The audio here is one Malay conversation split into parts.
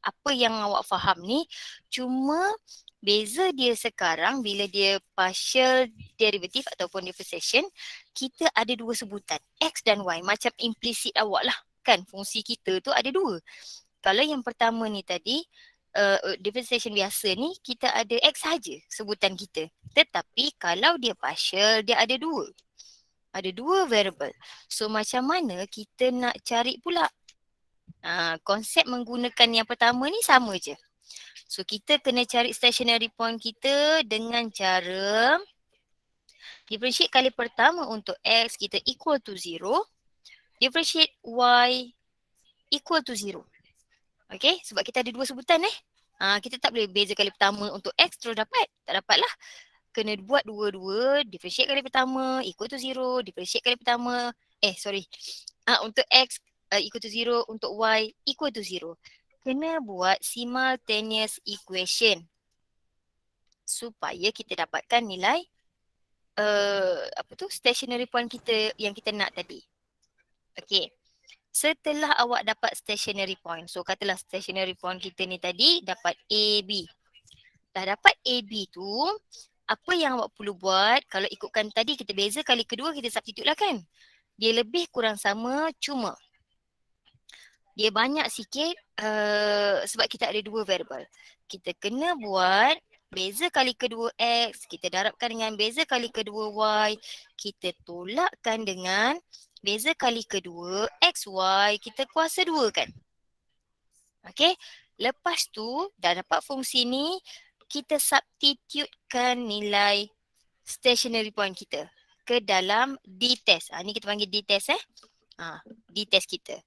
apa yang awak faham ni, cuma beza dia sekarang bila dia partial derivative ataupun differentiation, kita ada dua sebutan, X dan Y, macam implisit awak lah kan, fungsi kita tu ada dua. Kalau yang pertama ni tadi, differentiation biasa ni, kita ada X saja sebutan kita. Tetapi kalau dia partial, dia ada dua. Ada dua variable. So macam mana kita nak cari pula? Konsep menggunakan yang pertama ni sama je. So kita kena cari stationary point kita dengan cara differentiate kali pertama untuk X kita equal to 0. Differentiate Y equal to 0. Okay, sebab kita ada dua sebutan kita tak boleh beza kali pertama untuk X terus dapat. Tak dapat lah. Kena buat dua-dua, differentiate kali pertama equal to 0, differentiate kali pertama, untuk X equal to 0, untuk Y equal to 0. Kena buat simultaneous equation supaya kita dapatkan nilai stationary point kita yang kita nak tadi. Okay. Setelah awak dapat stationary point, so katalah stationary point kita ni tadi dapat AB. Dah dapat AB tu, apa yang awak perlu buat, kalau ikutkan tadi kita beza kali kedua, kita substitute lah kan. Dia lebih kurang sama, cuma dia banyak sikit sebab kita ada dua variable. Kita kena buat beza kali kedua X, kita darabkan dengan beza kali kedua Y, kita tolakkan dengan beza kali kedua XY, kita kuasa 2 kan. Okay, lepas tu dah dapat fungsi ni, kita substitutekan nilai stationary point kita ke dalam D-test. Ni kita panggil D-test D-test kita.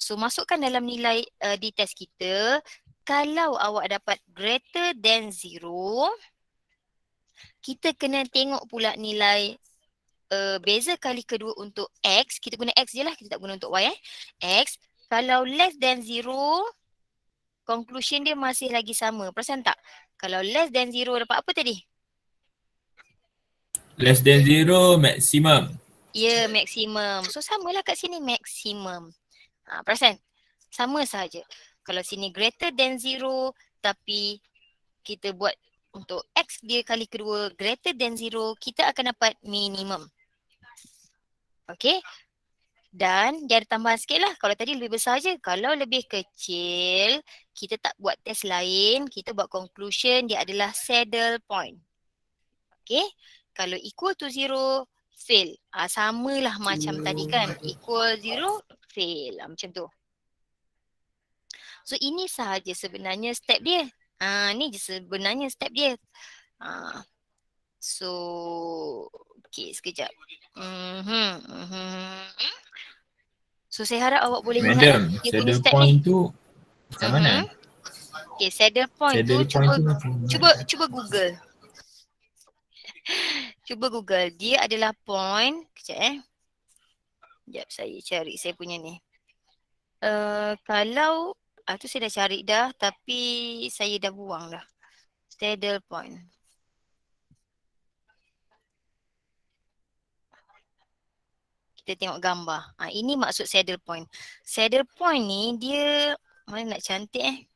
So masukkan dalam nilai D-test kita, kalau awak dapat greater than 0, kita kena tengok pula nilai beza kali kedua untuk X, kita guna X je lah, kita tak guna untuk Y X, kalau less than 0, conclusion dia masih lagi sama. Perasan tak? Kalau less than 0 dapat apa tadi? Less than 0 maximum. Ya, maksimum. So samalah kat sini maksimum. Perasan? Sama saja. Kalau sini greater than 0 tapi kita buat untuk X dia kali kedua greater than 0, kita akan dapat minimum. Okay. Dan dia ada tambahan sikit lah. Kalau tadi lebih besar je. Kalau lebih kecil, kita tak buat test lain. Kita buat conclusion dia adalah saddle point. Okay. Kalau equal to 0, fail. Samalah macam tadi kan. Equal 0, fail. Macam tu. So ini sahaja sebenarnya step dia. Ni je sebenarnya step dia. So, okay, sekejap. So saya harap awak boleh ingat Madam, dia punya saddle step point ni. tu macam mana? Okay, saddle point Saddle tu point cuba Google. Cuba Google. Dia adalah point. Kejap Sekejap saya cari saya punya ni. Kalau tu saya dah cari dah tapi saya dah buang dah. Saddle point. Kita tengok gambar. Ini maksud saddle point. Saddle point ni dia mana nak cantik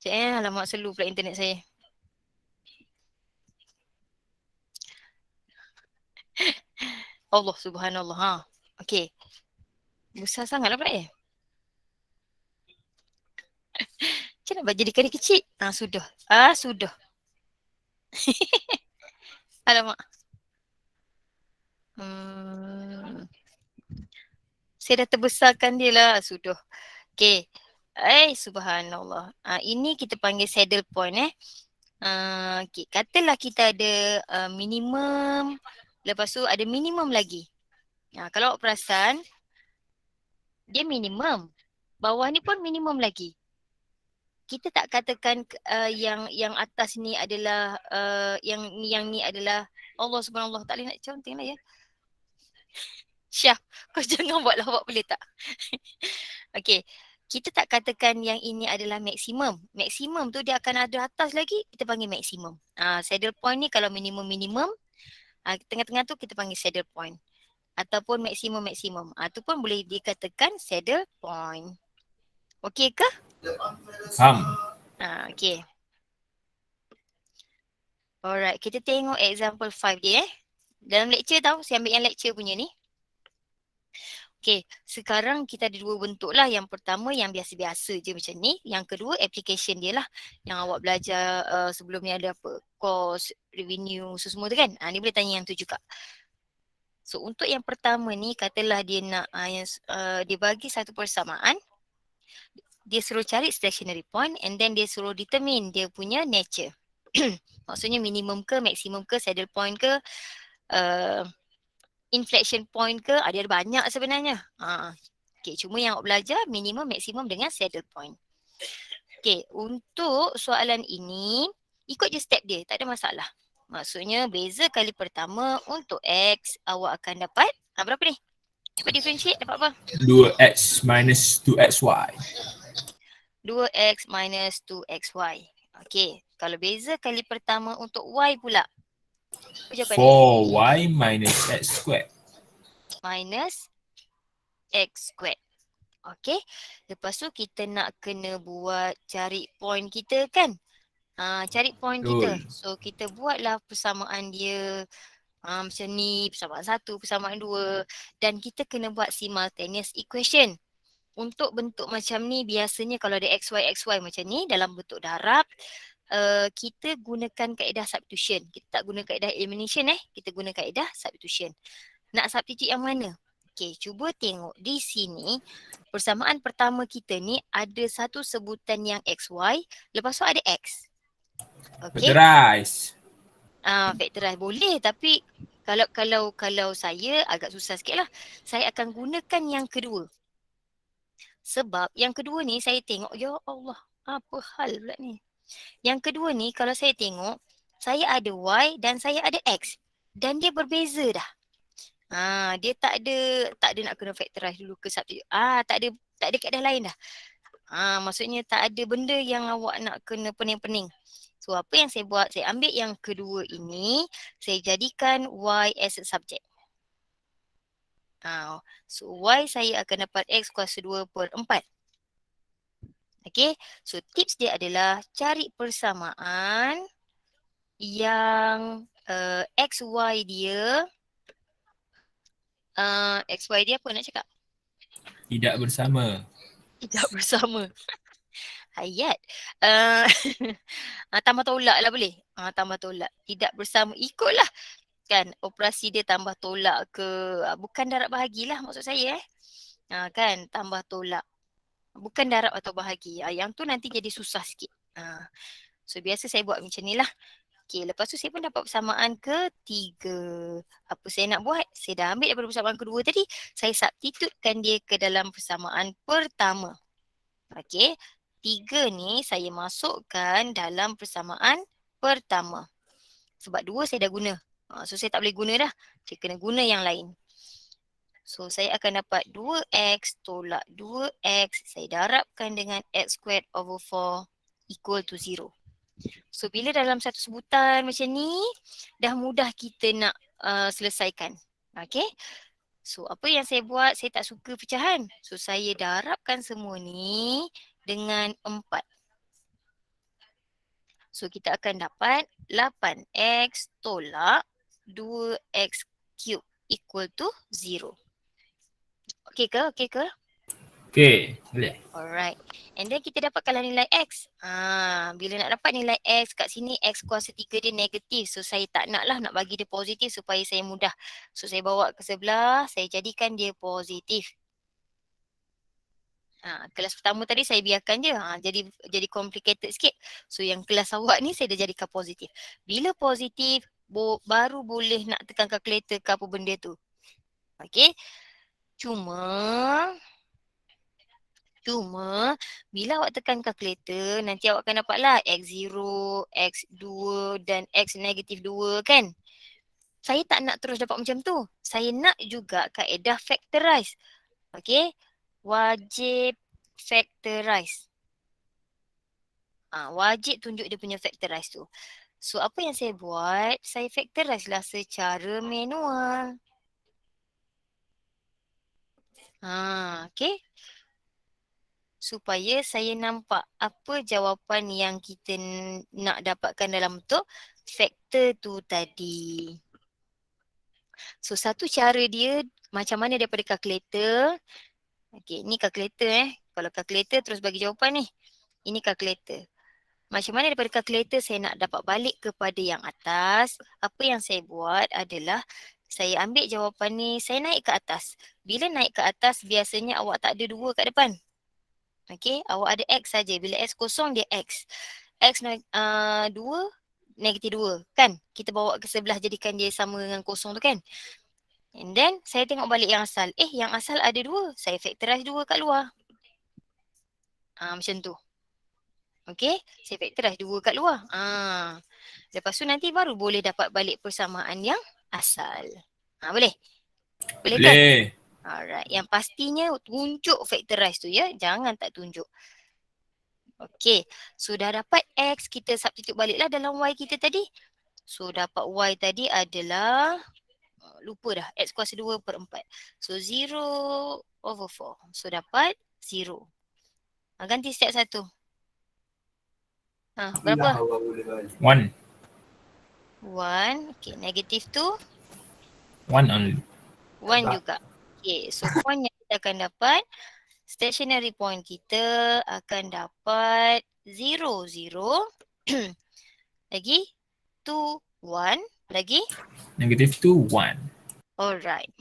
alamak slow pula internet saya. Allah subhanallah. Okay. Besar sangat lah pula Macam nak jadi kari kecil? Sudah. Sudah. Alamak. Saya dah terbesarkan dia lah. Sudah. Okay. Subhanallah. Ini kita panggil saddle point okay. Katalah kita ada minimum. Lepas tu ada minimum lagi. Kalau awak perasan, dia minimum. Bawah ni pun minimum lagi. Kita tak katakan yang atas ni adalah yang ni adalah Allah subhanallah. Tak boleh nak counting lah ya. Syah, kau jangan buat lawak boleh tak? Okay. Kita tak katakan yang ini adalah maksimum. Maksimum tu dia akan ada atas lagi, kita panggil maksimum. Saddle point ni kalau minimum-minimum, tengah-tengah tu kita panggil saddle point. ataupun maksimum. Itu pun boleh dikatakan saddle point. Okey ke? Faham. Okey. Alright, kita tengok example 5 dia. Dalam lecture tahu, saya ambil yang lecture punya ni. Okey, sekarang kita ada dua bentuk lah. Yang pertama yang biasa-biasa je macam ni. Yang kedua application dia lah. Yang awak belajar sebelum ni ada apa? Cost, revenue, semua tu kan? Ni boleh tanya yang tu juga. So untuk yang pertama ni, katalah dia nak dia bagi satu persamaan. Dia suruh cari stationary point and then dia suruh determine dia punya nature. Maksudnya minimum ke, maksimum ke, saddle point ke, inflection point ke, dia ada banyak sebenarnya. Okay, cuma yang awak belajar minimum, maksimum dengan saddle point. Okay, untuk soalan ini, ikut je step dia, tak ada masalah. Maksudnya beza kali pertama untuk X, awak akan dapat, berapa ni? Cuba differentiate, dapat apa? 2x minus 2xy. 2x minus 2xy. Okay, kalau beza kali pertama untuk Y pula. Apa jawapan dia? 4y minus x squared. Minus x squared. Okay, lepas tu kita nak kena buat cari point kita kan? Cari point kita. Betul. So kita buatlah persamaan dia macam ni, persamaan 1, persamaan 2 dan kita kena buat simultaneous equation. Untuk bentuk macam ni biasanya kalau ada XY macam ni dalam bentuk darab, kita gunakan kaedah substitution. Kita tak guna kaedah elimination kita guna kaedah substitution. Nak substitute yang mana? Okey, cuba tengok di sini persamaan pertama kita ni ada satu sebutan yang XY, lepas tu ada X. Okey. Factorize. Factorize boleh tapi kalau saya agak susah sikit lah. Saya akan gunakan yang kedua. Sebab yang kedua ni saya tengok, ya Allah, apa hal pula ni? Yang kedua ni kalau saya tengok, saya ada Y dan saya ada X. Dan dia berbeza dah. Dia tak ada nak kena factorize dulu ke substitute. Tak ada kaedah lain dah. Maksudnya tak ada benda yang awak nak kena pening-pening. So apa yang saya buat, saya ambil yang kedua ini, saya jadikan Y as a subject. So Y saya akan dapat X kuasa 2/4. Okay, so tips dia adalah cari persamaan yang XY dia apa nak cakap? Tidak bersama. Tidak bersama. Ayat. Tambah tolak lah boleh. Tambah tolak. Tidak bersama. Ikutlah. Kan operasi dia tambah tolak ke. Bukan darab bahagilah maksud saya kan tambah tolak. Bukan darab atau bahagi. Yang tu nanti jadi susah sikit. So biasa saya buat macam ni lah. Okay, lepas tu saya pun dapat persamaan ketiga. Apa saya nak buat? Saya dah ambil daripada persamaan kedua tadi. Saya substitutekan dia ke dalam persamaan pertama. Okay, 3 ni saya masukkan dalam persamaan pertama. Sebab 2 saya dah guna. So saya tak boleh guna dah. Saya kena guna yang lain. So saya akan dapat 2x tolak 2x. Saya darabkan dengan x squared over 4 equal to 0. So bila dalam satu sebutan macam ni, dah mudah kita nak selesaikan. Okay. So apa yang saya buat, saya tak suka pecahan. So saya darabkan semua ni dengan 4. So kita akan dapat 8x tolak 2x cube equal to 0. Okey ke? Okey ke? Okey, boleh. Alright. And then kita dapatkanlah nilai X. Bila nak dapat nilai X kat sini, X kuasa 3 dia negatif. So saya tak nak lah nak bagi dia positif supaya saya mudah. So saya bawa ke sebelah, saya jadikan dia positif. Kelas pertama tadi saya biarkan je. Jadi complicated sikit. So yang kelas awak ni saya dah jadikan positif. Bila positif, baru boleh nak tekan kalkulator ke apa benda tu. Okay. Cuma bila awak tekan kalkulator, nanti awak akan dapatlah X0, X2 dan X negatif 2 kan. Saya tak nak terus dapat macam tu. Saya nak juga kaedah factorize. Okay. Wajib factorize. Wajib tunjuk dia punya factorize tu. So apa yang saya buat, saya factorize lah secara manual. Okay. Supaya saya nampak apa jawapan yang kita nak dapatkan dalam bentuk faktor tu tadi. So satu cara dia macam mana daripada kalkulator. Okay, ni kalkulator Kalau kalkulator terus bagi jawapan ni. Ini kalkulator. Macam mana daripada kalkulator saya nak dapat balik kepada yang atas. Apa yang saya buat adalah saya ambil jawapan ni, saya naik ke atas. Bila naik ke atas biasanya awak tak ada 2 kat depan. Okay, awak ada X saja. Bila X kosong dia X. X 2, negatif 2 kan? Kita bawa ke sebelah jadikan dia sama dengan kosong tu kan? And then saya tengok balik yang asal. Yang asal ada 2. Saya factorize 2 kat luar. Macam tu. Okay, saya factorize 2 kat luar. Lepas tu nanti baru boleh dapat balik persamaan yang asal. Boleh? Boleh kan? Boleh. Alright, yang pastinya tunjuk factorize tu ya. Jangan tak tunjuk. Okay, sudah dapat X, kita substitute baliklah dalam Y kita tadi. So dapat Y tadi adalah, lupa dah, X kuasa 2 per 4. So 0/4. So dapat 0. Ganti step 1. Berapa? 1. 1. Okay, negatif tu 1 only. 1 juga. Okay, so point yang kita akan dapat, stationary point kita akan dapat 0, 0. Lagi 2, 1. Lagi? Negatif 2, 1. Alright.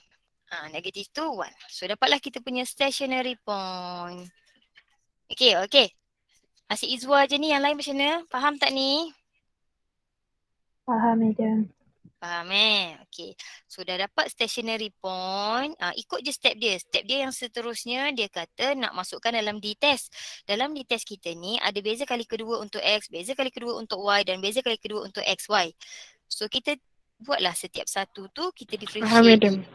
Negatif 2, 1. So dapatlah kita punya stationary point. Okay. Asyik Izwa je ni, yang lain macam mana? Faham tak ni? Faham, Madam. Faham Okay. So dah dapat stationary point. Ikut je step dia. Step dia yang seterusnya dia kata nak masukkan dalam D-test. Dalam D-test kita ni ada beza kali kedua untuk X, beza kali kedua untuk Y dan beza kali kedua untuk XY. So kita buatlah setiap satu tu kita differentiate. Faham, Madam.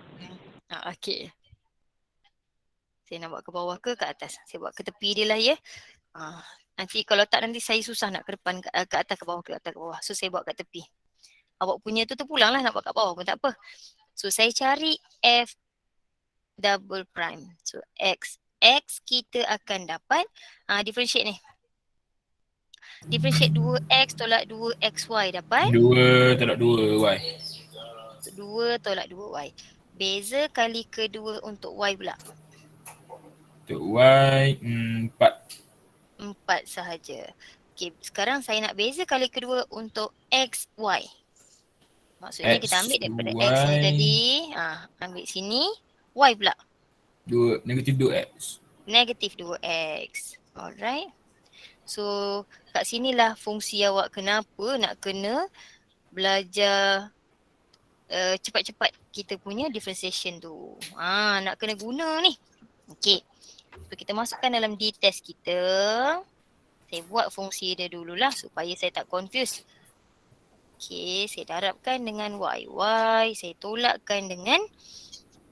Okay. Saya nak buat ke bawah ke atas? Saya buat ke tepi dia lah ya. Nanti kalau tak nanti saya susah nak ke depan, ke atas ke bawah, ke atas ke bawah. So saya buat kat tepi. Awak punya tu terpulang lah nak buat kat bawah pun tak apa. So saya cari F double prime. So X kita akan dapat differentiate ni. Differentiate 2X tolak 2XY dapat 2 tolak 2Y. 2 tolak 2Y. Beza kali kedua untuk Y pula. Untuk Y 4. 4 sahaja. Okay, sekarang saya nak beza kali kedua untuk XY. Maksudnya kita ambil daripada X ni tadi. Ambil sini. Y pula. Negatif 2X. Negatif 2X. Alright. So kat sinilah fungsi awak kenapa nak kena belajar cepat-cepat kita punya differentiation tu. Nak kena guna ni. Okay. So kita masukkan dalam D-test kita. Saya buat fungsi dia dululah supaya saya tak confuse. Okay, saya darabkan dengan Y. Saya tolakkan dengan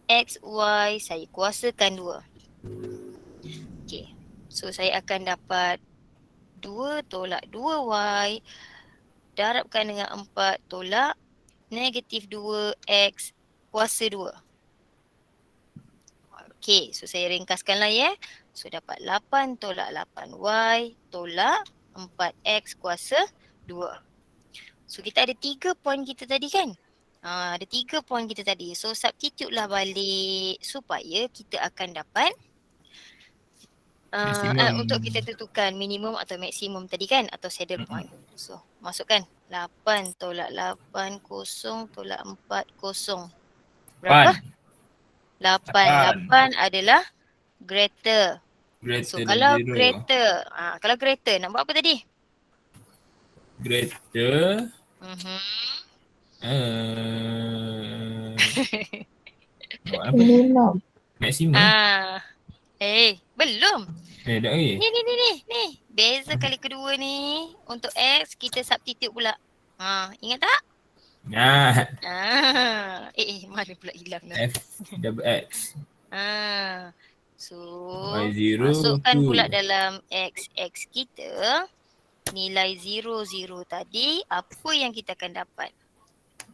XY. Saya kuasakan 2. Okay, so saya akan dapat 2 tolak 2Y. Darabkan dengan 4 tolak negatif 2X kuasa 2. Okay, so saya ringkaskanlah ya. So dapat 8 tolak 8Y tolak 4X kuasa 2. So kita ada 3 point kita tadi kan? Ada 3 point kita tadi. So substitute lah balik supaya kita akan dapat untuk kita tentukan minimum atau maksimum tadi kan? Atau saddle point. So masukkan 8 tolak 8 kosong tolak 4 kosong. Berapa? 8 adalah greater. So kalau greater, kalau greater nak buat apa tadi? Greater. Buat apa? Minimum. Maksimum. Belum. Dah Ni. Beza kali kedua ni untuk X kita substitute pula. Ingat tak? Mana pula hilang dah. F double X. So Y0 masukkan 2. pula dalam X kita. Nilai 0, 0 tadi, apa yang kita akan dapat?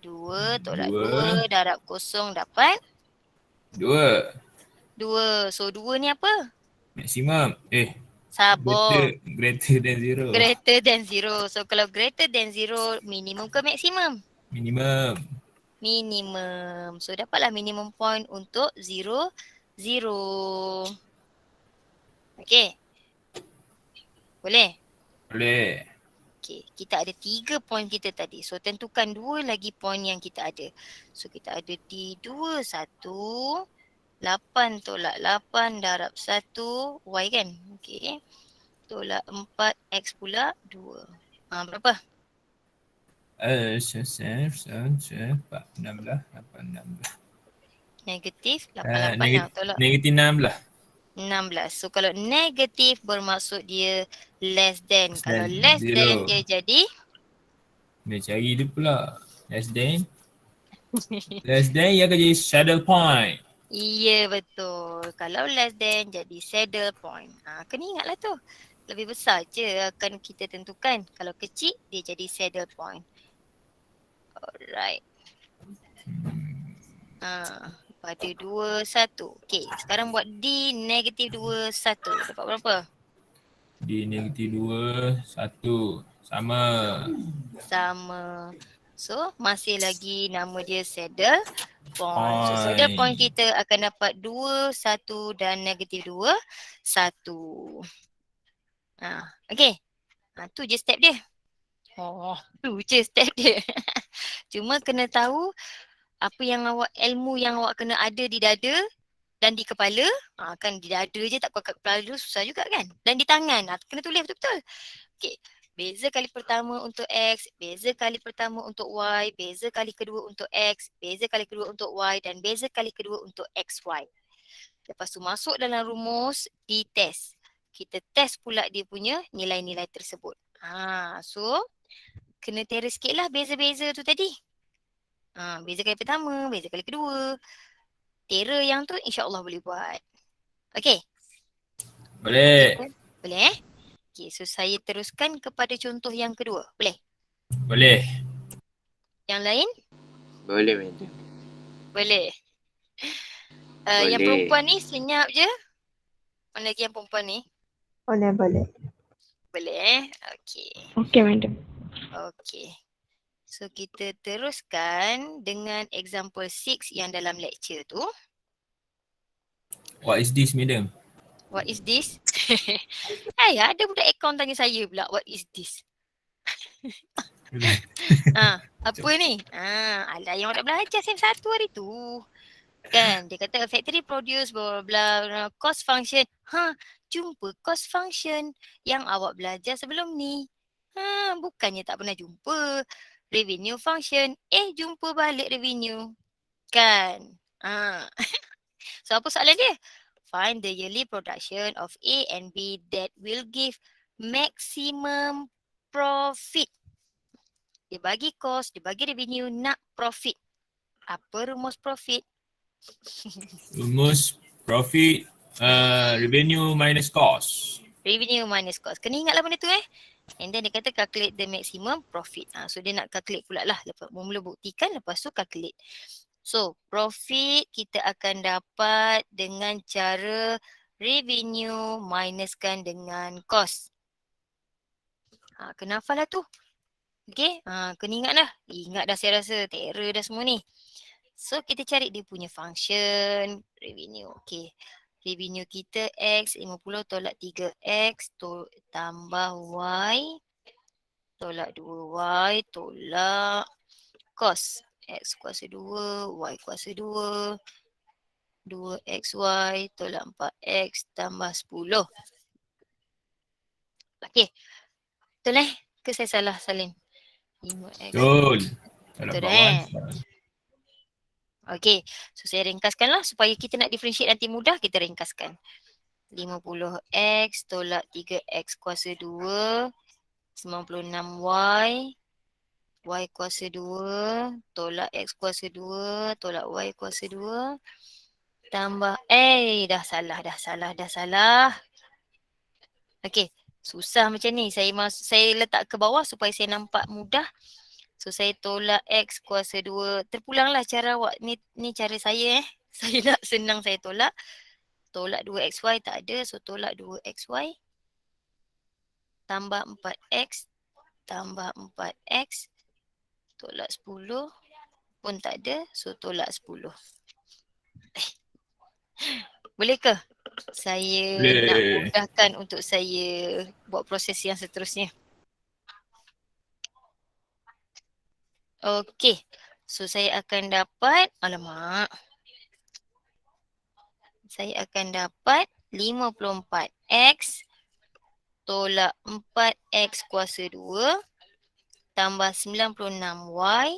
2 tolak 2 darab kosong dapat? 2. 2 2. So 2 ni apa? Maksimum. Sabar. Greater than 0. Greater than 0. So kalau greater than 0, minimum ke maksimum? Minimum. Minimum. So dapatlah minimum point untuk 0, 0. Okay. Boleh? Boleh. Okay, kita ada 3 point kita tadi. So tentukan 2 lagi point yang kita ada. So kita ada D2, 1, 8 tolak 8 darab 1, Y kan? Okay. Tolak 4, X pula 2. Berapa? 16, 8, 16. Negatif 88 lah. Tolak Negatif 16. 16. So kalau negatif bermaksud dia less than. Less Kalau than less than 0. dia jadi Dia cari dia pula. Less than. Less than ia akan jadi saddle point. iya betul. Kalau less than jadi saddle point. Kena ingatlah tu. Lebih besar je akan kita tentukan. Kalau kecil dia jadi saddle point. Alright. Pada 2, 1. Okay, sekarang buat D negatif 2, 1. Dapat berapa? D negatif 2, 1. Sama. Sama. So, masih lagi nama dia saddle point. So, saddle point kita akan dapat 2, 1 dan negatif 2, 1. Okay. Tu je step dia. Tu je step dia. Cuma kena tahu apa yang ilmu yang awak kena ada di dada dan di kepala. Kan di dada je tak kuat kat kepala dulu susah juga kan. Dan di tangan. Kena tulis betul-betul. Okay. Beza kali pertama untuk X, beza kali pertama untuk Y, beza kali kedua untuk X, beza kali kedua untuk Y dan beza kali kedua untuk XY. Lepas tu masuk dalam rumus, di test. Kita test pula dia punya nilai-nilai tersebut. So kena terus sikit lah beza-beza tu tadi. Beza kali pertama, beza kali kedua. Tera yang tu insya-Allah boleh buat. Okay? Boleh. Boleh Okay, so saya teruskan kepada contoh yang kedua. Boleh? Boleh. Yang lain? Boleh, madam. Boleh. Boleh. Yang perempuan ni senyap je. Mana lagi yang perempuan ni? Boleh, boleh. Boleh Okay. Okay, madam. Okay. So kita teruskan dengan example 6 yang dalam lecture tu. What is this, madam? What is this? Ada budak akaun tanya saya pula, what is this? Apa ni? Alah yang awak tak belajar sem satu hari tu. Kan, dia kata factory produce blah blah blah, cost function. Jumpa cost function yang awak belajar sebelum ni. Bukannya tak pernah jumpa. Revenue function, jumpa balik revenue. Kan? So apa soalan dia? Find the yearly production of A and B that will give maximum profit. Dia bagi cost, dia bagi revenue, nak profit. Apa rumus profit? Rumus profit revenue minus cost. Revenue minus cost. Kena ingatlah benda tu And then dia kata calculate the maximum profit. So dia nak calculate pula lah. Lepas mula buktikan, lepas tu calculate. So profit kita akan dapat dengan cara revenue minuskan dengan cost. Kena hafal lah tu. Okay, kena ingat dah. Ingat dah saya rasa, terror dah semua ni. So kita cari dia punya function revenue. Okay, revenue kita X 50 tolak 3X tambah Y tolak 2Y tolak cost. X kuasa 2, Y kuasa 2, 2XY tolak 4X tambah 10. Okay. Betul ke saya salah Salim? 5X. Betul. Betul Okay. So saya ringkaskan lah supaya kita nak differentiate nanti mudah, kita ringkaskan. 50X tolak 3X kuasa 2, 96Y. Y kuasa 2 tolak X kuasa 2 tolak Y kuasa 2 tambah dah salah. Okey, susah macam ni. Saya letak ke bawah supaya saya nampak mudah. So saya tolak X kuasa 2. Terpulanglah cara awak ni cara saya Saya nak senang saya tolak. Tolak 2xy tak ada. So tolak 2xy. Tambah 4x. Tambah 4x. Tolak 10 pun tak ada. So tolak 10. Boleh ke? Saya nak Boleh. mudahkan untuk saya buat proses yang seterusnya. Okey. So saya akan dapat, alamak. Saya akan dapat 54x tolak 4x kuasa 2 tambah 96y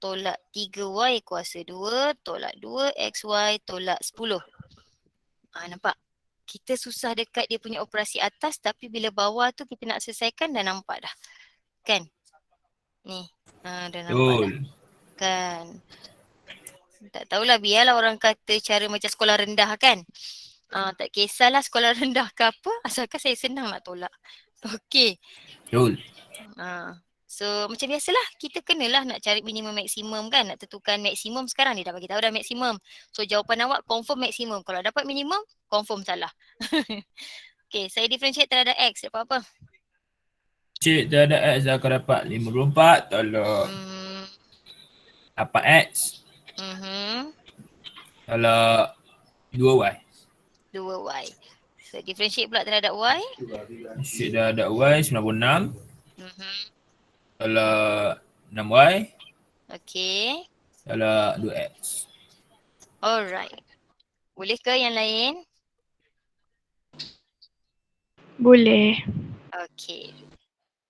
tolak 3y kuasa 2 tolak 2xy tolak 10. Nampak? Kita susah dekat dia punya operasi atas tapi bila bawah tu kita nak selesaikan dah nampak dah. Kan? Ni. Dah nampak dah. Betul. Kan? Tak tahulah, biarlah orang kata cara macam sekolah rendah kan. Tak kisahlah sekolah rendah ke apa, asalkan saya senang nak tolak. Okey. Betul. So macam biasalah, kita kenalah nak cari minimum maksimum kan, nak tentukan maksimum. Sekarang dia dah bagi tahu dah maksimum. So jawapan awak confirm maksimum. Kalau dapat minimum, confirm salah. Okey, saya differentiate terhadap x, dapat apa? Cik terhadap X akan dapat 54 tolak 8X tolak 2Y. 2y. So differentiate pula terhadap y. Cik terhadap Y 96 tolak 6Y Okey. tolak 2X. Alright. Boleh ke yang lain? Boleh. Okey.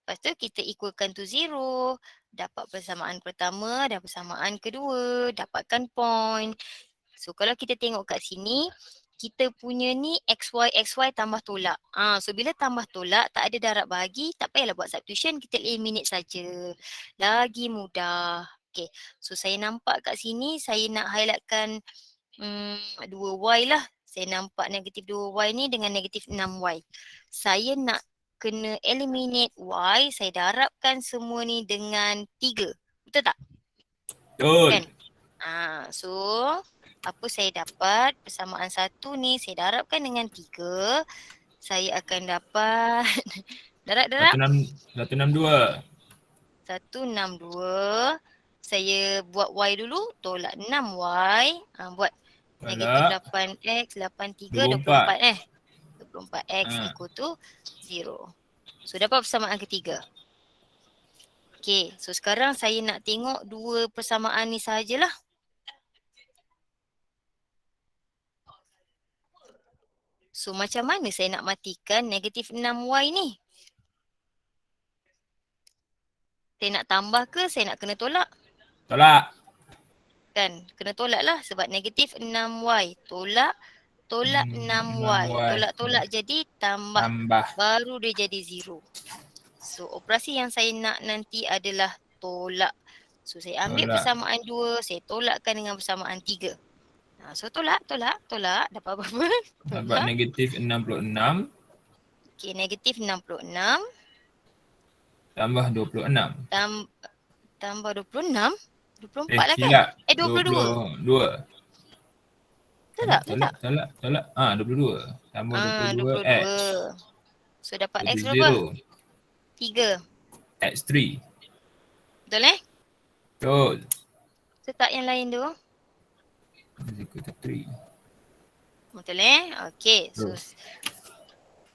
Lepas tu kita equalkan to 0. Dapat persamaan pertama dan persamaan kedua. Dapatkan point. So kalau kita tengok kat sini, kita punya ni XY tambah tolak. So bila tambah tolak, tak ada darab bahagi, tak payahlah buat substitution, kita eliminate saja. Lagi mudah. Okay, so saya nampak kat sini, saya nak highlightkan 2y lah. Saya nampak negatif 2y ni dengan negatif 6y. Saya nak kena eliminate y, saya darabkan semua ni dengan 3. Betul tak? Betul. Kan? So apa saya dapat? Persamaan 1 ni saya darabkan dengan 3. Saya akan dapat darab. 162. 162. Saya buat y dulu, tolak 6y. Buat negatif Tolak 8x, 83, 24. 24x equal to 0. So dapat persamaan ketiga. Okay, so sekarang saya nak tengok dua persamaan ni sahajalah. So macam mana saya nak matikan negatif 6y ni? Saya nak tambah ke saya nak kena tolak? Tolak. Kan, kena tolak lah sebab negatif 6y. Tolak 6y. Tolak jadi tambah. Baru dia jadi 0. So operasi yang saya nak nanti adalah tolak. So saya ambil persamaan 2, saya tolakkan dengan persamaan 3. So tolak. Dapat apa-apa? Dapat negatif 66. Okay, negatif 66. Tambah 26. Tambah 26? 24 lah kan? Silap. 22. 22. Tolak. Tolak. 22. Tambah 22 X. So dapat X berapa? 3. X3. Betul Betul. So tak yang lain tu? Betul Okay. So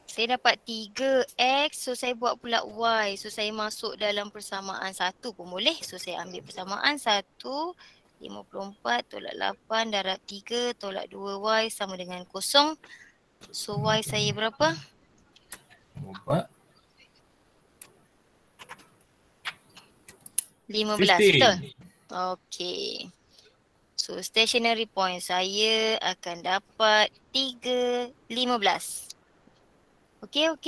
saya dapat 3x. So saya buat pula y. So saya masuk dalam persamaan 1 pun boleh. So saya ambil persamaan 1. 54 tolak 8 darab 3 tolak 2y sama dengan 0. So y saya berapa? 4. 15, betul? Okay. So stationary point saya akan dapat 3, 15. Okay?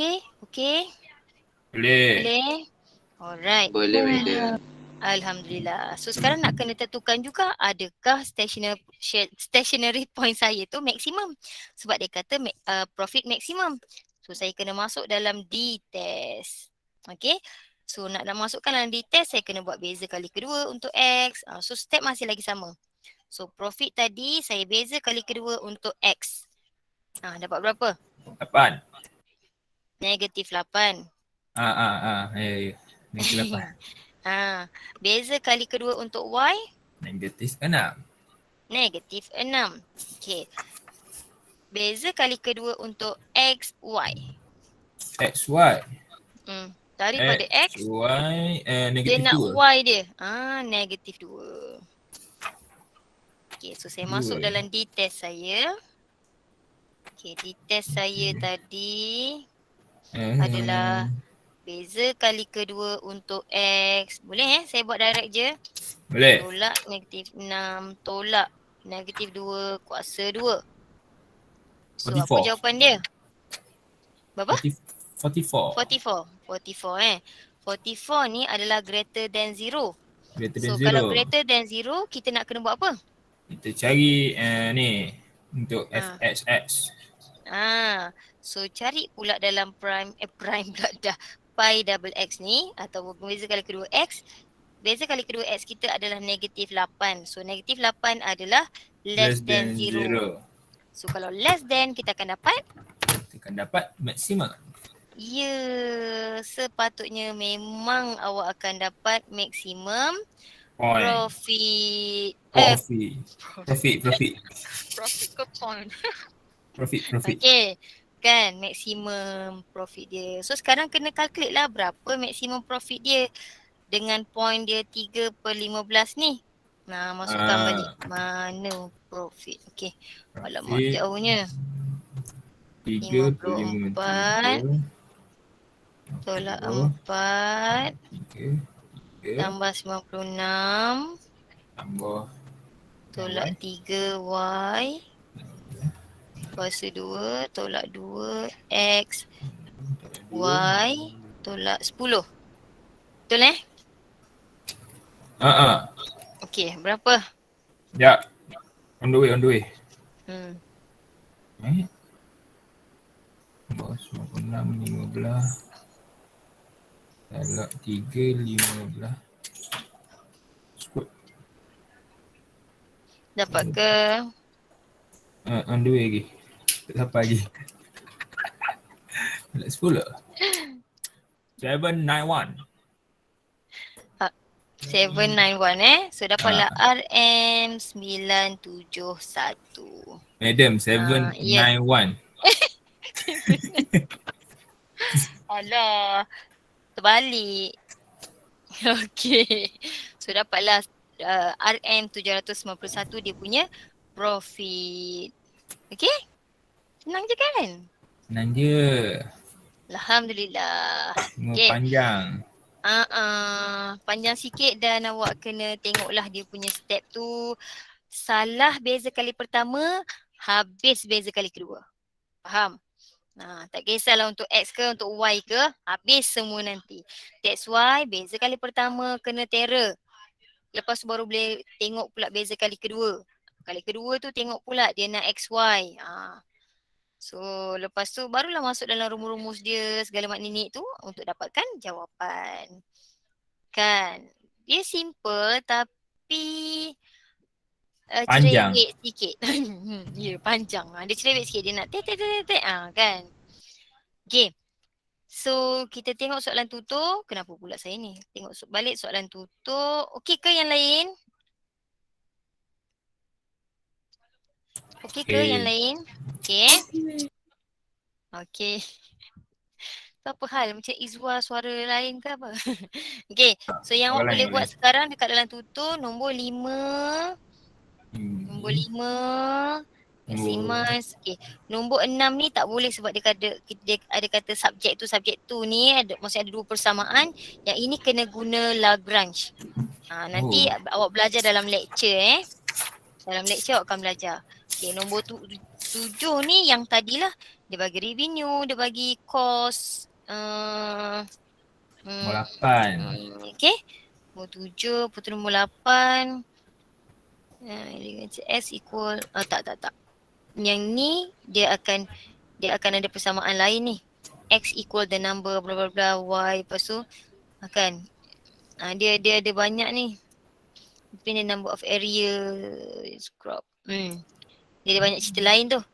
Boleh? Alright. Boleh, madam. Alhamdulillah. So sekarang nak kena tentukan juga adakah stationary point saya tu maksimum. Sebab dia kata profit maksimum. So saya kena masuk dalam D-test. Okay. So nak masukkan dalam D-test saya kena buat beza kali kedua untuk X. So step masih lagi sama. So profit tadi saya beza kali kedua untuk X. Dapat berapa? 8. Negatif 8. Ya. Negatif 8. Beza kali kedua untuk Y, Negatif 6. negatif 6. Okey. Beza kali kedua untuk X, Y. XY. Daripada X, XY dia negatif nak 2. Y dia. Negatif 2. Okey, so saya masuk 2. dalam D-test saya. Okey, D-test saya tadi adalah beza kali kedua untuk X. Boleh saya buat direct je? Boleh. Tolak negatif 6, tolak negatif 2, kuasa 2. So 44. apa jawapan dia? Berapa? 44. 44. 44 ni adalah greater than 0. Greater than So 0. kalau greater than 0, kita nak kena buat apa? Kita cari ni untuk Ah. fxx. So cari pula dalam prime pula dah pi double x ni atau beza kali kedua x. Beza kali kedua x kita adalah negatif 8. So negatif 8 adalah less than 0. So kalau less than kita akan dapat? Kita akan dapat maksimum. Ya, sepatutnya memang awak akan dapat maksimum profit. Profit Ke point. Profit. Okay, kan maksimum profit dia. So sekarang kena calculate lah berapa maksimum profit dia dengan point dia 3/15 ni. Masukkan balik. Mana profit? Okay, alamak jauhnya. 54 tolak 4 tambah 96 tambah tolak 3Y kuasa 2 tolak 2 X Y tolak 10. Betul Okey, berapa? Ya. On the way. Tambah 96, 15 tolak 3, 15. Dapat ke? On the way lagi. Tak sampai lagi. Let's 10. 791. 791 So dapatlah RM971. Madam, 791. Alah, terbalik. Okey. So dapatlah RM791 dia punya profit. Okey? Senang je kan? Senang je. Alhamdulillah. Semua Okey. panjang. Panjang sikit dan awak kena tengoklah dia punya step tu. Salah beza kali pertama, habis beza kali kedua. Faham? Tak kisahlah untuk X ke untuk Y ke, habis semua nanti. That's why beza kali pertama kena terror. Lepas tu baru boleh tengok pula beza kali kedua. Kali kedua tu tengok pula dia nak XY. So lepas tu barulah masuk dalam rumus-rumus dia segala makninik tu untuk dapatkan jawapan. Kan? Dia simple tapi Panjang. cerewet sikit. Ya, panjang. Dia cerewet sikit. Dia nak kan. Okay. So kita tengok soalan tutur. Kenapa pula saya ni? Tengok balik soalan tutur. Okey ke yang lain? Okey ke yang lain? Okey. Okey. Apa hal? Macam Izwa suara lain ke apa? Okey. So yang awak boleh buat sekarang dekat dalam tutur nombor 5. Nombor 5. Maximus. Okay. Nombor 6 ni tak boleh sebab dia ada kata subjek tu ni maksudnya ada dua persamaan. Yang ini kena guna Lagrange. Nanti awak belajar dalam lecture Dalam lecture awak akan belajar. Okay, nombor 7 ni yang tadilah dia bagi revenue, dia bagi cost. Nombor 8. Okay. Nombor 7, putera nombor 8. S equal tak. Yang ni dia akan ada persamaan lain ni. X equal the number bla bla bla Y lepas tu akan dia ada banyak ni. Between the number of area is crop. Dia ada banyak cerita lain tu.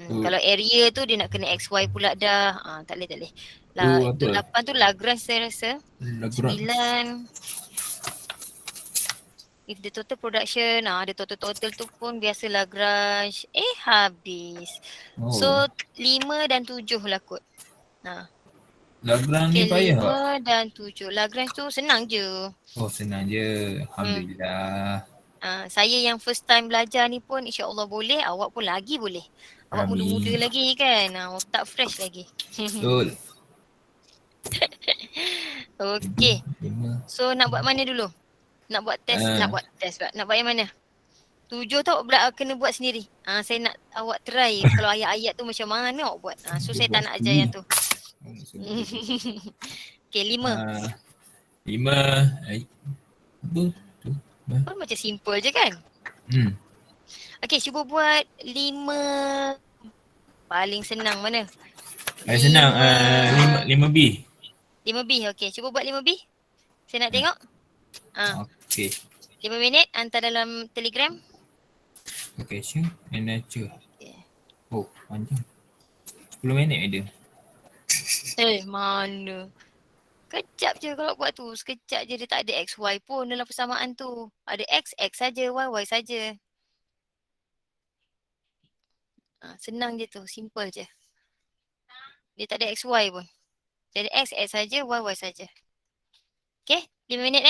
Kalau area tu dia nak kena XY pula dah. Tak boleh, tak boleh. Tu Itu apa? 8 tu Lagrange saya rasa. Lagrange. 9. If the total production, the total tu pun biasa Lagrange. Habis. Oh. So 5 dan 7 lah kot. Lagrange ni Okay, payah tak? 5 dan 7. Lagrange tu senang je. Oh senang je. Alhamdulillah. Saya yang first time belajar ni pun insya-Allah boleh, awak pun lagi boleh. Awak Amin. muda-muda lagi kan. Otak fresh lagi. Betul. Okey. 5. So nak buat mana dulu? Nak buat test pula. Nak buat yang mana? 7 tu awak kena buat sendiri. Saya nak awak try kalau ayat-ayat tu macam mana awak buat. So saya tak nak ajar yang tu. Okey, 5. 5. Apa tu? Pun macam simple je kan? Okey, cuba buat 5. Paling senang mana? Senang. 5B. 5B. Okey, cuba buat 5B. Saya nak tengok. Okay. 5 minit hantar dalam Telegram. Location and nature. Okay. Oh, panjang. 10 minit ada. Mana? Kejap je kalau buat tu. Sekejap je, dia tak ada XY pun dalam persamaan tu. Ada X saja, Y saja. Senang je tu, simple je. Dia tak ada XY pun. Dia ada X saja, Y saja. Okay, 5 minit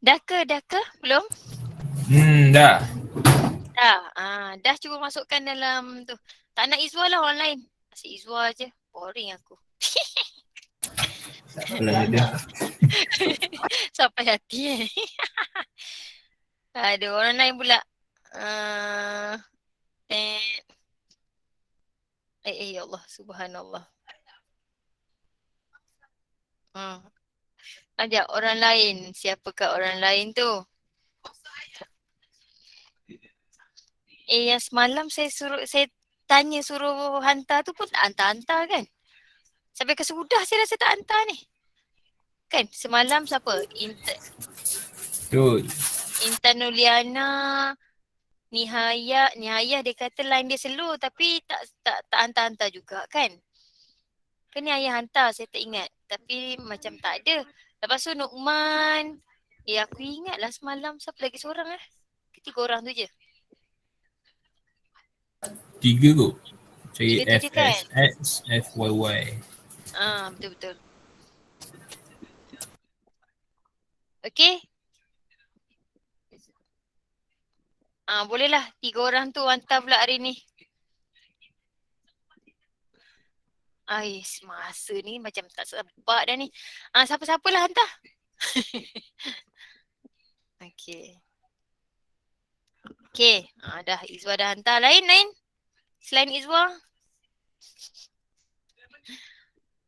Dah ke? Belum? Dah. Dah. Dah cuba masukkan dalam tu. Tak nak Izwa lah online. Asyik Izwa je. Boring aku. Tak apalah dia. Sampai hati Ada orang lain pula. Eh, ya Allah. Subhanallah. Ajak orang lain. Siapakah orang lain tu? Yang semalam saya tanya suruh hantar tu pun tak hantar-hantar kan? Sampai ke sudah saya rasa tak hantar ni. Kan? Semalam siapa? Betul. Intan Nuliana, Nihaya dia kata line dia slow tapi tak hantar-hantar juga kan? Ke ni ayah hantar saya tak ingat. Tapi macam tak ada. Lepas tu Nukman. Aku ingat lah semalam siapa lagi seorang Ketiga orang tu je. 3 kot. Cari 3 tu je kan? FSX, FYY. Betul-betul. Okay. Bolehlah 3 orang tu hantar pula hari ni. Masa ni macam tak sebab dah ni. Siapa-siapa lah hantar. Okay. Dah Izwa dah hantar. Lain? Selain Izwa?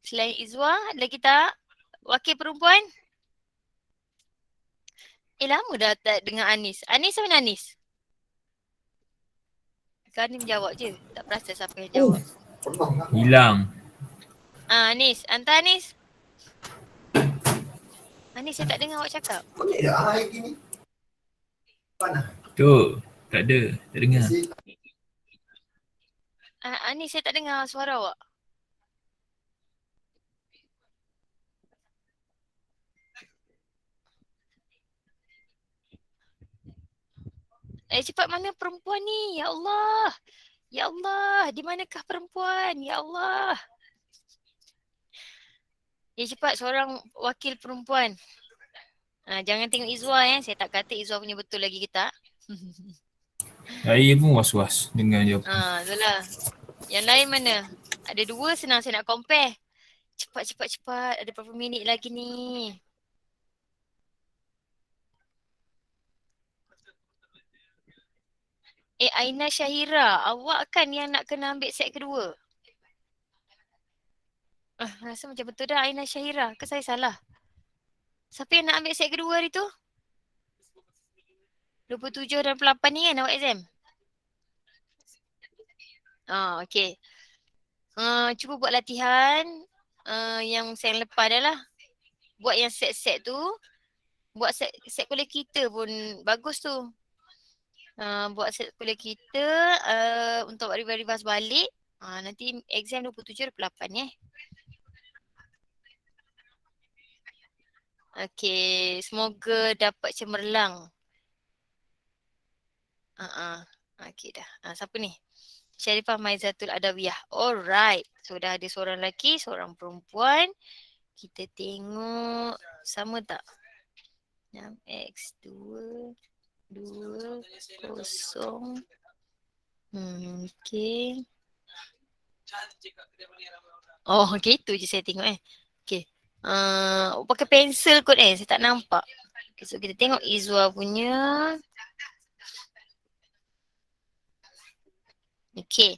Selain Izwa, lagi tak? Wakil perempuan? Lama dah tak dengar Anis. Anis mana Anis? Kan ni menjawab je. Tak perasan siapa yang jawab. Hilang. Anis. Hantar Anis. Anis saya tak dengar awak cakap. Tu. Tak ada. Tak dengar. Anis saya tak dengar suara awak. Cepat mana perempuan ni? Ya Allah. Ya Allah. Di manakah perempuan? Ya Allah. Cepat seorang wakil perempuan. Jangan tengok Izwa Saya tak kata Izwa punya betul lagi ke tak. Saya pun was-was dengan jawapan. Itulah. Yang lain mana? Ada 2 senang saya nak compare. Cepat. Ada berapa minit lagi ni? Aina Syahira. Awak kan yang nak kena ambil set kedua? Rasa macam betul dah Aina Syahira. Ke saya salah? Siapa yang nak ambil set kedua hari tu? 27 dan 28 ni kan awak exam? Okay. Cuba buat latihan. Yang saya lepas dah lah. Buat yang set-set tu. Buat set kuliah kita pun bagus tu. Buat set kuliah kita untuk revise balik. Nanti exam 27 dan 28 Okay, semoga dapat cemerlang. Okay dah. Siapa ni? Syarifah Maizatul Adawiyah. Alright. So dah ada seorang lelaki, seorang perempuan. Kita tengok sama tak? 6X 2 0. Okay. Gitu je saya tengok Okay. Pakai pensel kot saya tak nampak. Okay, so kita tengok Izwa punya. Okay.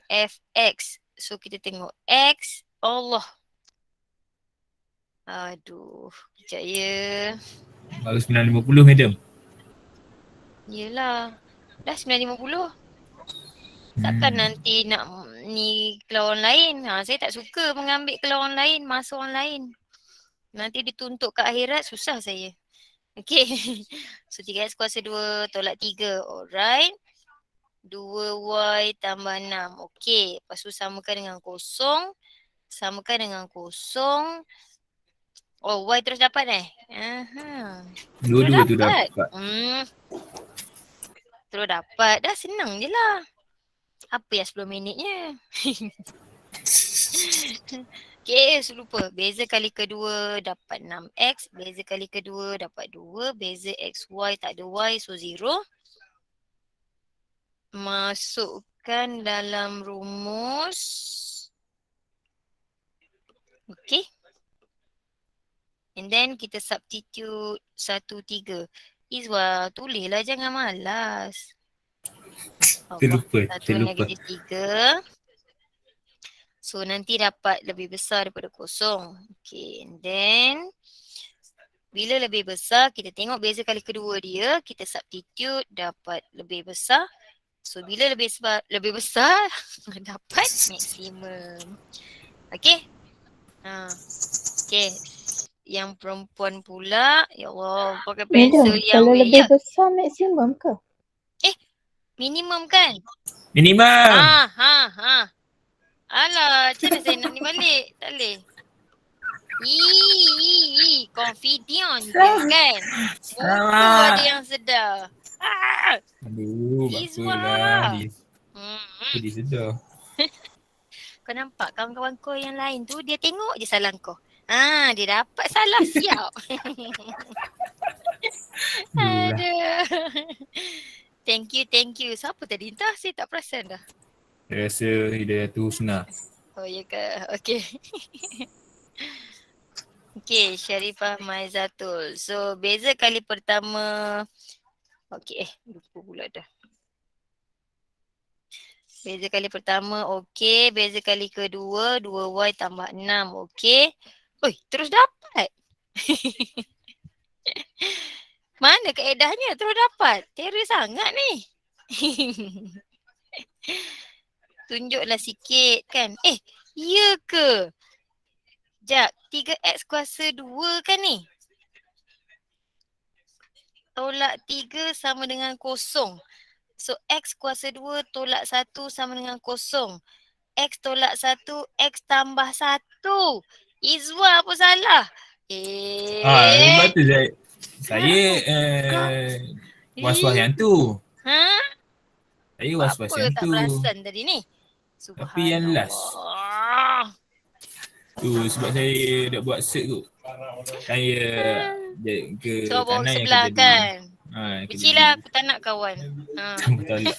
FX. So kita tengok X. Allah. Aduh. Sekejap ya. Baru 9.50 madam. Yelah. Dah 9.50. Takkan nanti nak ni kelawan lain. Saya tak suka mengambil kelawan lain, masa orang lain. Nanti dituntut ke akhirat, susah saya. Okay. So 3x kuasa 2 tolak 3. Alright. 2y tambah 6. Okay. Lepas tu samakan dengan kosong. Samakan dengan kosong. Y terus dapat Dua-dua tu dapat. Terus dapat. Dah senang je lah. Apa yang 10 minitnya? Okay, lupa. Beza kali kedua dapat 6x. Beza kali kedua dapat 2. Beza x, y tak ada y. So 0. Masukkan dalam rumus. Okay. And then kita substitute 1, 3. Izwa, tulislah jangan malas. Terlupa. 1 negatif 3. So nanti dapat lebih besar daripada kosong. Okay, and then bila lebih besar, kita tengok beza kali kedua dia, kita substitute dapat lebih besar. So bila lebih besar dapat maksimum. Okay. Okay. Yang perempuan pula, ya Allah, pakai pensel Madam, yang kalau weh. lebih Ya, besar maksimum ke? minimum kan? Minimum. Alah, macam mana saya nak ni balik? Tak boleh. Confident je kan? Bodoh ada yang sedar. Aduh, Izwa. apalah. Dia sedar. Kau nampak kawan-kawan kau yang lain tu, dia tengok je salah kau. Dia dapat salah siap. Aduh. Aduh. Thank you. Siapa tadi entah? Saya tak perasan dah. Saya rasa Hidayatul Husna. Oh ya ke? Okay. Okay, Sharifah Maizatul. So, beza kali pertama. Okay, lupa pula dah. Beza kali pertama, okay. Beza kali kedua, 2y tambah 6, okay. Oi, terus dapat. Mana kaedahnya terus dapat? Terror sangat ni. Tunjuklah sikit kan. Ya ke? Sekejap, 3x kuasa 2 kan ni? Tolak 3 sama dengan kosong. So, x kuasa 2 tolak 1 sama dengan kosong. X tolak 1, x tambah 1. Izwa apa salah? Sebab tu saya was-was yang tu. Saya was-was Apa yang tak tu. perasan tadi ni? Tapi yang last. Tu sebab saya dah buat cert tu. Saya ke So, bawa kanan yang sebelah kerja kan? Kecil Kecil lah, aku tak nak kawan. Betul.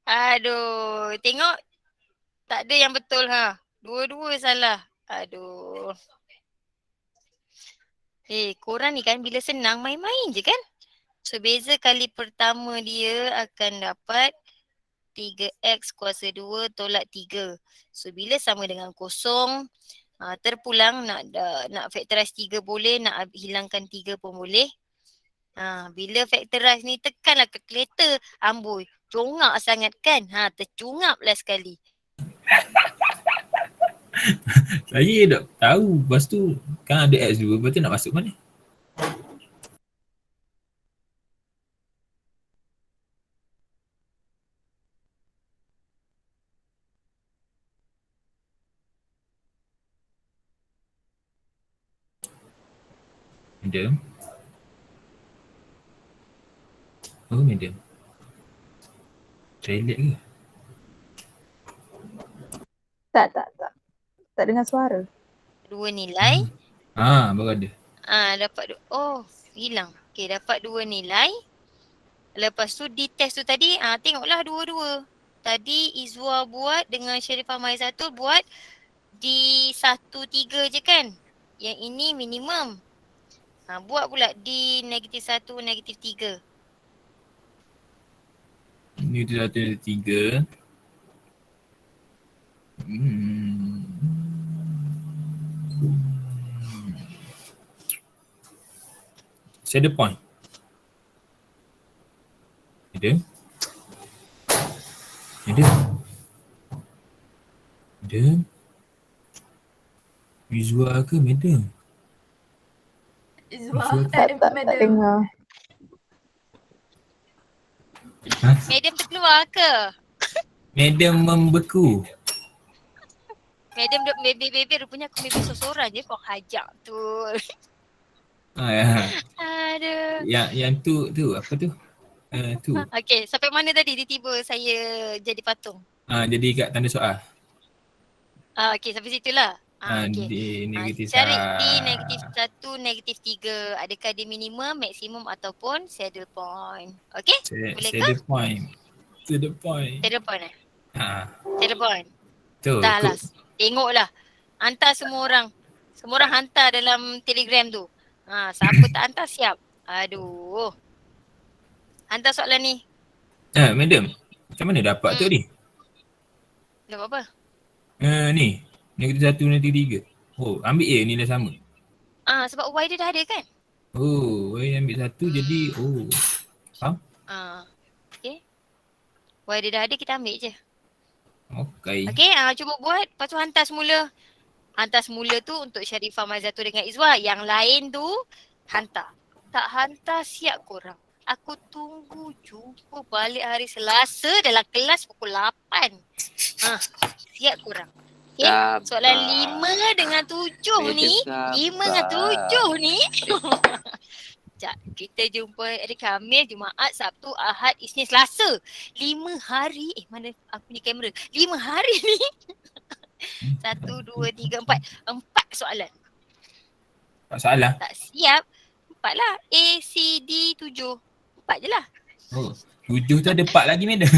Aduh, tengok. Tak ada yang betul Dua-dua salah. Aduh. Korang ni kan bila senang main-main je kan? So beza kali pertama dia akan dapat 3x kuasa 2 tolak 3. So bila sama dengan kosong, terpulang nak factorize 3 boleh, nak hilangkan 3 pun boleh. Bila factorize ni tekanlah calculator. Amboi, congak sangat kan? Tercungap lah sekali. Saya tak tahu. Lepas tu kan ada X2. Lepas tu nak masuk mana? Medium. Medium. Toilet ke? Tak. Tak dengar suara. Dua nilai. Baru ada. Dapat hilang. Okay, dapat 2 nilai. Lepas tu di test tu tadi, tengoklah dua-dua. Tadi Izwa buat dengan Sharifah Maizatul buat di 1, 3 je kan? Yang ini minimum. Buat pula di -1, -3. Ini tu 1, 3. Shadow point. Ada. Visual ke medium? Tak dengar. Medium terkeluar ke? Medium membeku. Medium baby rupanya aku maybe seorang je kau hajak tu. Ya. Aduh. Yang tu apa tu? Tu. Okay, sampai mana tadi tiba-tiba saya jadi patung? Jadi kat tanda soal. Okey, sampai situlah. Okey. D negatif Cari T negatif 1, negatif 3. Adakah dia minimum, maksimum ataupun saddle point. Okey? Boleh ke? saddle point. To the point. Saddle point eh? Ha. Saddle point. Tu. Dah lah. Tengoklah. Hantar semua orang. Semua orang hantar dalam Telegram tu. Siapa tak hantar siap. Aduh. Hantar soalan ni. Madam. Macam mana dapat tu ni? Dapat apa? Ni. Negatif 1, negatif 3. Oh, ambil A nilai sama. Sebab Y dia dah ada kan? Oh, Y ambil 1 jadi faham? Okay. Y dia dah ada, kita ambil je. Okay. Okay, cuba buat. Lepas tu hantar semula. Hantar semula tu untuk Sharifah, Mazatu dengan Izwa. Yang lain tu hantar. Tak hantar siap korang. Aku tunggu jumpa balik hari Selasa dalam kelas pukul 8. Siap korang. Okay, soalan 5 dengan 7 ni. 5 dengan 7 ni. Sekejap, kita jumpa hari Khamis, Jumaat, Sabtu, Ahad, Isnin, Selasa. 5 hari, mana aku punya kamera. 5 hari ni. 1, 2, 3, 4. 4 soalan. 4 soalan? Tak siap. 4 lah. A, C, D, 7. 4 je lah. Oh, 7 tu ada 4 lagi madam.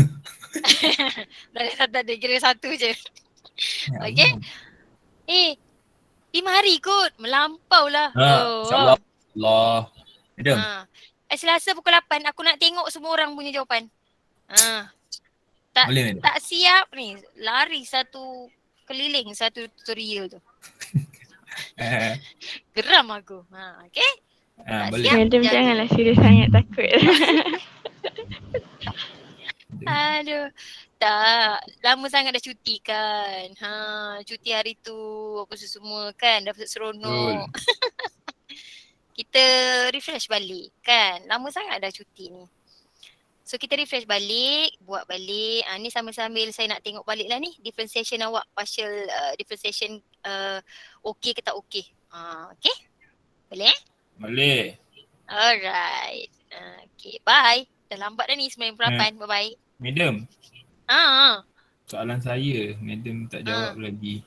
Tak ada, kira 1 je. Okay. 5 hari kot. Melampau lah. InsyaAllah. Allah. Madam. Selasa pukul 8 aku nak tengok semua orang punya jawapan. Boleh madam. Tak siap ni. Lari satu keliling satu tutorial tu. Geram aku. Okay. Boleh. Madam janganlah serius sangat, takut. Aduh. Tak. Lama sangat dah cuti kan. Cuti hari tu apa semua kan. Dah seronok. Kita refresh balik kan. Lama sangat dah cuti ni. So kita refresh balik, buat balik. Ni sambil-sambil saya nak tengok balik lah ni. Differentiation awak, partial differentiation okey ke tak okey. Okay? Boleh? Boleh. Alright. Okay, bye. Dah lambat dah ni 9.8. Bye-bye. Madam. Ah. Soalan saya, madam tak jawab lagi.